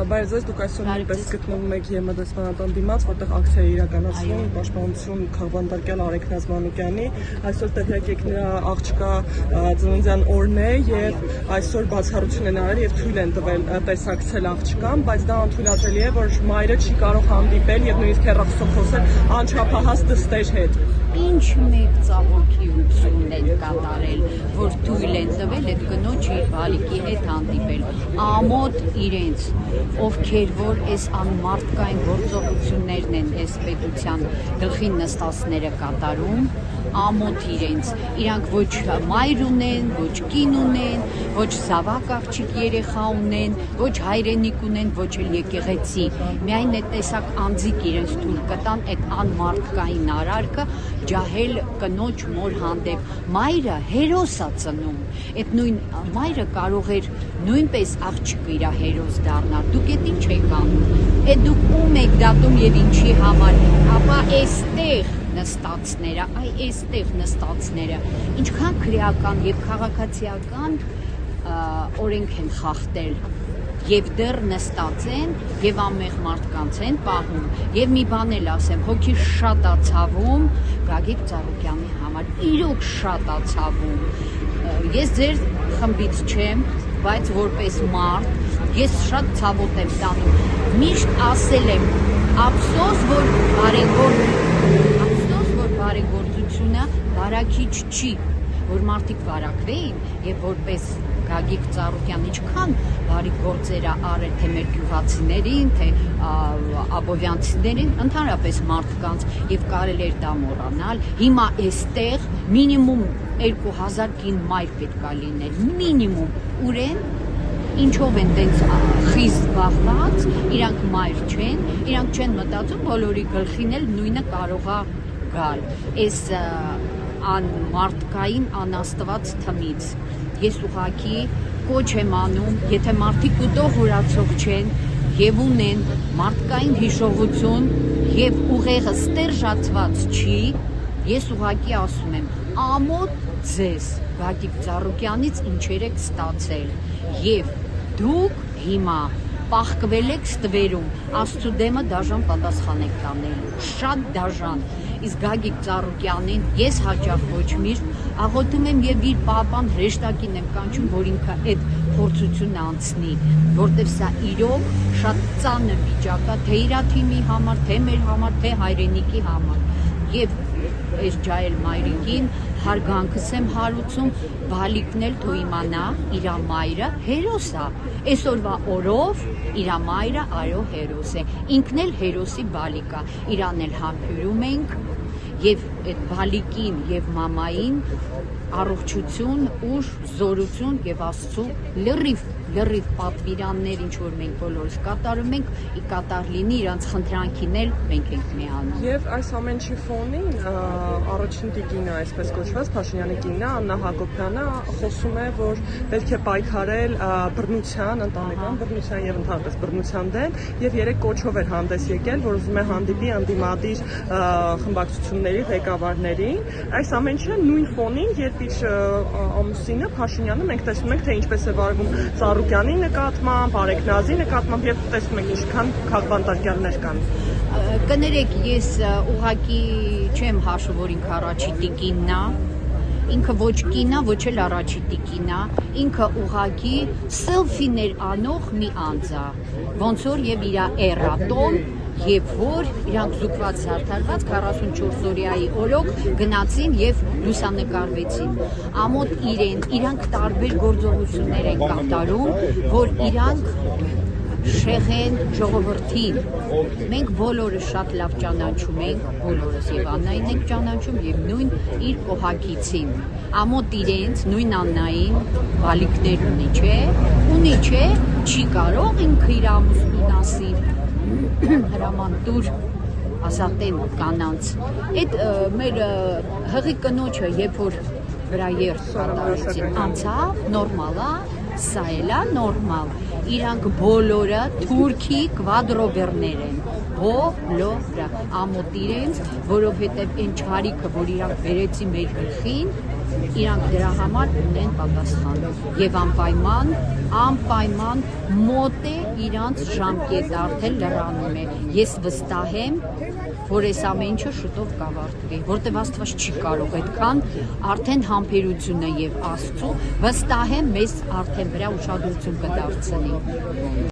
Բայց դուք այսօր նույնպես գտնվում եք ԵՄ դեսպանատան դիմաց, որտեղ ակցիա է իրականացվում պաշտպանություն քաղբանտարկյալ Արեգ Նազմանիկյանի, այսօր տեղյակ եք նրա աղջկա ծննդյան օրն է եւ այսօր բացառություն են արել եւ թույլ են տվել տեսակցել աղջկան, բայց դա անթույլատրելի է, որ մայրը չի կարող հանդիպել եւ նույնիսկ հեռախոսով խոսել անչափահաս դստեր հետ։ Ինչ մեկ ծավալքի ուսումն են կատարել, որ թույլ են տվել այդ կնոջ իր բալիկի հետ հանդիպել, ամոթ իրենց, ովքեր որ այս անմարդկային գործողություններն են այս պետության գլխին նստածները կատարում, ամոթ իրենց, իրանք ոչ մայր ունեն, ոչ կին ունեն, ոչ զավակ աղջիկ երեխա ունեն, ոչ հայրենիք ունեն, ոչ էլ եկեղեցի, միայն այդ տեսակ անձիկ իրենց թույլ կտան այդ անմարդկային արարքը ջահել կնոջ մոր հանդեպ, մայրը հերոս է ծնում, այդ նույն մայրը կարող էր նույնպես աղջիկը իր հերոս դառնալ, դուք այդ ինչ եք անում, այդ դուք ում եք դատում եւ ինչի համար, ապա այստեղ նստածները, այստեղ նստածները, ինչքան քրեական եւ քաղաքացիական օրենք են խախտել եւ դեռ նստած են եւ անմեղ մարդկանց են պահում եւ մի բան էլ ասեմ, հոգի շատ է ցավում Գագիկ Ծառուկյանի համար, իրոք շատ է ցավում, ես ձեր խմբից չեմ, բայց որպես մարդ ես շատ ցավոտ եմ տանում, միշտ ասել եմ, ափսոս որ բարեգործությունը բարակիչ չի, որ մարդիկ բարակվեին եւ որպես Գագիկ Ծառուկյան ինչքան բարի գործեր արել թե մեր գյուղացիներին, թե աբովյանցիներին, ընդհանրապես մարդկանց եւ կարել էր դա մոռանալ, հիմա այստեղ մինիմում 2000 կին մայր պետք է լիներ, մինիմում ուրեն ինչով են տենց խիստ զբաղված, իրանք մայր չեն, իրանք չեն մտածում բոլորի գլխին էլ նույնը կարող է գալ, այս անմարդկային անաստված թմից, ես ուղղակի կոչ եմ անում, եթե մարդիկ ուտող հորացող չեն եւ ունեն մարդկային հիշողություն եւ ուղեղը ստերժացված չի, ես ուղղակի ասում եմ, ամոթ ձեզ Գագիկ Ծառուկյանից ինչեր եք ստացել եւ դուք հիմա պահկվել եք ստվերում, Աստծու դեմը դաժան պատասխան եք տանելու, շատ դաժան, իսկ Գագիկ Ծառուկյանին ես հաճախ ոչ միշտ աղոթում եմ եւ իր պապան հրեշտակին եմ կանչում, որ ինքը այդ փորձությունը անցնի, որտեվ սա իրոք շատ ծանր վիճակ է, թե իր թիմի համար, թե մեր համար, թե հայրենիքի համար եւ այս ջահել մայրիկին հարգանքս եմ հարուցում, բալիկն էլ թող իմանա իր մայրը հերոս է, այսօրվա օրով իր մայրը այո հերոս է, ինքն էլ հերոսի բալիկ է, իրան էլ համբուրում ենք եւ այդ բալիկին եւ մամային առողջություն, ուժ, զորություն եւ Աստծո լրիվ պատվիրաններ, ինչ որ մենք բոլորս կատարում ենք, ի կատար լինի իրանց խնդրանքին էլ մենք ենք միանում։ Եվ այս ամենի ֆոնին առաջին տիկինը, այսպես կոչված Փաշինյանի կինը, Աննա Հակոբյանը խոսում է, որ պետք է պայքարել բռնության, ընտանեկան բռնության եւ ընդհանրապես բռնության դեմ, եւ 3 կոչով էր հանդես եկել, որ ուզում է հանդիպի ընդդիմադիր խմբակցությունների ղեկավարներին։ Այս ամենը նույն ֆոնին, երբ իր ամուսինը Փաշինյանը մենք տեսնում ենք, թե ինչպես է վարվում Ծառուկյանի նկատմամբ, Արեգ Նազի նկատմամբ եւ տեսնում եք ինչքան քաղբանտարկյալներ կան։ Կներեք, ես ուղղակի չեմ հաշվում, որ ինքը առաջի տիկինն է, ինքը ոչ կինն է, ոչ էլ առաջի տիկինն է, ինքը ուղղակի սելֆիներ անող մի անձ է, ոնց որ եւ իր էրատոն եւ որ իրանք զուգված զարդարված 44 օրյայի օրոք գնացին եւ լուսանկարվեցին, ամոթ իրանք տարբեր գործողություններ են կատարում, որ իրանք շեղեն ժողովրդին, մենք բոլորը շատ լավ ճանաչում ենք, բոլորս եւ Աննային ենք ճանաչում եւ նույն իր կողակիցին, ամոթ իրենց նույն Աննային բալիկներ ունի, չէ, չի կարող ինքը իր ամուսնուն ասի հրաման տուր ազատեն կանանց, այդ մեր հղի կնոջը երբ որ վրա երթ կատարեցին անցավ, նորմալ է, սա էլ է նորմալ, իրանք բոլորը թուրքի կվադրոբերներ են, բոլորը, ամոթ իրենց, որովհետև այն չարիքը, որ իրանք վերեցի մեր գլխին, իրանք դրա համար ունեն պատասխան եւ անպայման մոտ է իրանց ժամկետ արդեն լրանում է։ Ես վստահ եմ, որ այս ամեն ինչը շուտով կավարտվի, որտեվ Աստված չի կարող այդքան արդեն համբերությունը եւ Աստծո վստահ եմ մեզ արդեն վրա ուշադրություն կդարձնի։